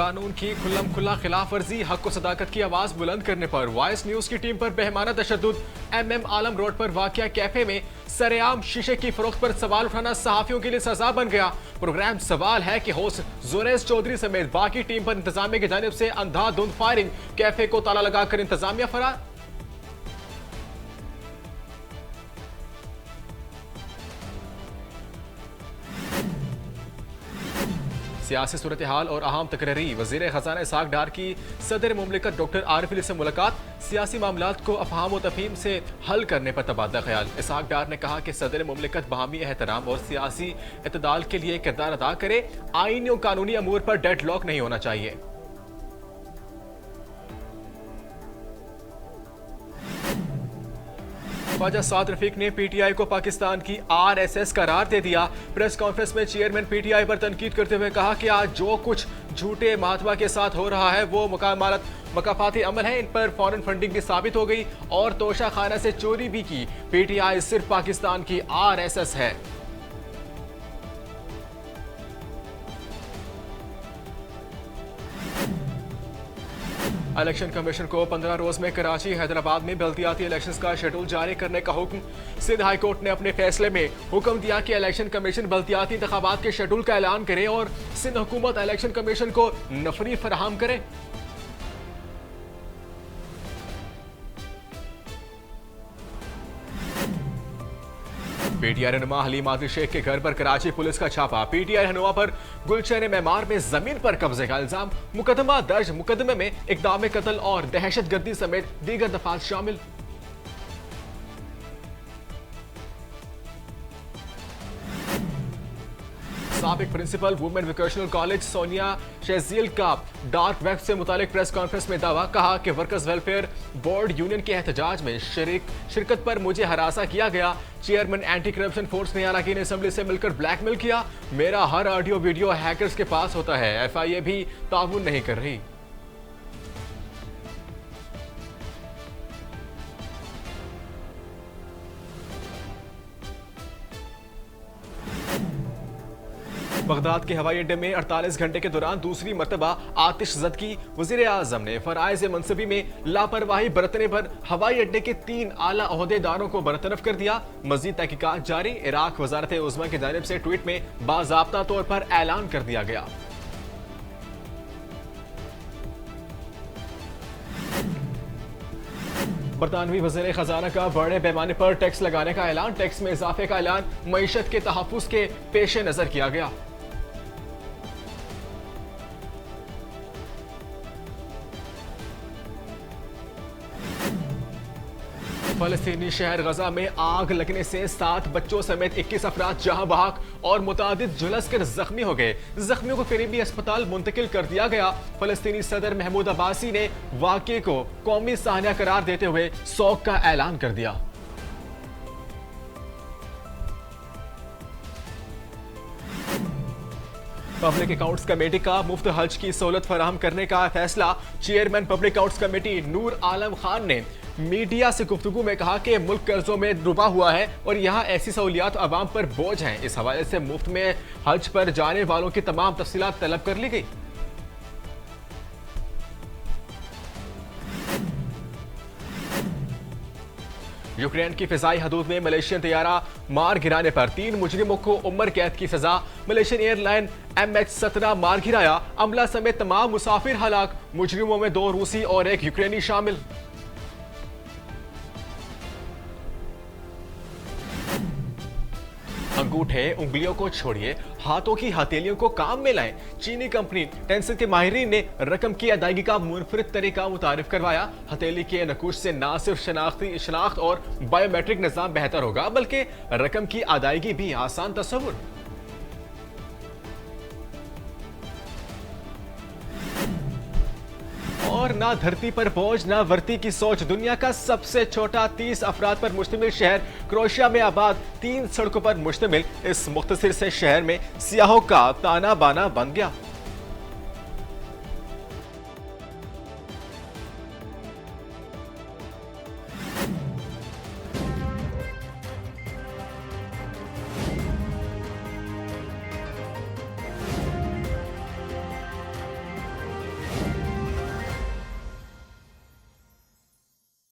कानून की खुल्लम खुल्ला खिलाफ वर्जी, हक व सदाकत की आवाज बुलंद करने पर वॉइस न्यूज की टीम पर बेहमाना तशद्दुद। MM आलम रोड पर वाक़िया कैफे में सरेआम शीशे की फरोख्त पर सवाल उठाना सहाफियों के लिए सजा बन गया। प्रोग्राम सवाल है कि होस्ट जुरैज चौधरी समेत बाकी टीम पर इंतजामिया की जानिब से अंधाधुंध फायरिंग, कैफे को ताला लगाकर इंतजामिया फरार। सियासी सूरत हाल और अहम तकरीरी। वज़ीर ख़ज़ाना इसहाक डार की सदर मुमलिकत डॉक्टर आरिफ अली से मुलाकात, सियासी मामलात को अफहाम व तफहीम से हल करने पर तबादला ख्याल। इसहाक डार ने कहा कि सदर मुमलिकत बाहमी एहतराम और सियासी इत्तदाल के लिए किरदार अदा करे, आईनी और कानूनी अमूर पर डेड लॉक नहीं होना चाहिए। ख्वाजा साद रफीक ने PTI को पाकिस्तान की RSS करार दे दिया। प्रेस कॉन्फ्रेंस में चेयरमैन PTI पर तनकीद करते हुए कहा कि आज जो कुछ झूठे महात्मा के साथ हो रहा है वो मकाफाती अमल है, इन पर फॉरेन फंडिंग भी साबित हो गई और तोशा खाना से चोरी भी की। PTI सिर्फ पाकिस्तान की RSS है। इलेक्शन कमीशन को 15 रोज में कराची हैदराबाद में बल्दियाती इलेक्शंस का शेड्यूल जारी करने का हुक्म। सिंध हाई कोर्ट ने अपने फैसले में हुक्म दिया कि इलेक्शन कमीशन बल्दियाती इंतखाबात के शेड्यूल का ऐलान करे और सिंध हुकूमत इलेक्शन कमीशन को नफरी फराहम करे। PTI रहनुमा हलीम आदिल शेख के घर पर कराची पुलिस का छापा। PTI रहनुमा पर गुलशन मेमार में जमीन पर कब्जे का इल्जाम, मुकदमा दर्ज। मुकदमे में इक़दाम कत्ल और दहशतगर्दी समेत दीगर दफात शामिल। साबिक principal women vocational college Sonia Shezeel का डार्क वेब से मुतालिक प्रेस कॉन्फ्रेंस में दावा, कहा कि वर्कर्स वेलफेयर बोर्ड यूनियन के एहतजाज में शिरकत पर मुझे हरासा किया गया। चेयरमैन एंटी करप्शन फोर्स ने अरकान असेंबली से मिलकर ब्लैकमेल किया। मेरा हर ऑडियो वीडियो हैकर्स के पास होता है। FIA भी ताउन नहीं कर रही। बगदाद के हवाई अड्डे में 48 घंटे के दौरान दूसरी मरतबा आतिशज़दगी। वज़ीर आज़म ने फराइज़ मनसबी में लापरवाही बरतने पर हवाई अड्डे के 3 आला ओहदेदारों को बरतरफ कर दिया। मज़ीद तहकीकात जारी। इराक वज़ारत उज़्मा की जानिब से ट्वीट में बाज़ाब्ता तौर पर ऐलान कर दिया गया। बरतानवी वज़ीर ख़ज़ाना का बड़े पैमाने पर टैक्स लगाने का ऐलान। टैक्स में इजाफे का ऐलान मईशत के तहफ़्फ़ुज़ के पेश नज़र किया गया। फलस्तीनी शहर गजा में आग लगने से 7 बच्चों समेत 21 अफराद जहां बहक और मुतादिद झुलस कर जख्मी हो गए। जख्मियों को करीबी अस्पताल मुंतकिल कर दिया गया। फलस्तीनी सदर महमूद अब्बासी ने वाक़े को कौमी साहनिया करार देते हुए शोक का ऐलान कर दिया। पब्लिक अकाउंट्स कमेटी का मुफ्त हज की सहूलत फराहम करने का फैसला। Chairman public accounts committee Noor Alam Khan ने मीडिया से गुफ्तगू में कहा कि मुल्क कर्जों में डूबा हुआ है और यहाँ ऐसी सहूलियात आवाम पर बोझ हैं। इस हवाले से मुफ्त में हज पर जाने वालों की तमाम तफसीलात तलब कर ली गई। यूक्रेन की फिजाई हदूद में मलेशियन तैयारा मार गिराने पर 3 मुजरिमों को उम्र कैद की सजा। मलेशियन एयरलाइन MH17 मार गिराया, अमला समेत तमाम मुसाफिर हलाक। मुजरिमों में 2 रूसी और 1 यूक्रेनी शामिल। अंगूठे उंगलियों को छोड़िए, हाथों की हथेलियों को काम में लाएं। चीनी कंपनी टेंसेंट के माहिरीन ने रकम की अदायगी का मुनफरिद तरीका मुतारिफ करवाया। हथेली के नकूश से न सिर्फ शनाख्त और बायोमेट्रिक निजाम बेहतर होगा बल्कि रकम की अदायगी भी आसान तस्वुर। और ना धरती पर बोझ ना वर्ती की सोच। दुनिया का सबसे छोटा 30 अफराद पर मुश्तमिल शहर क्रोएशिया में आबाद 3 सड़कों पर मुश्तमिल इस मुख्तसर से शहर में सियाहों का ताना बाना बन गया।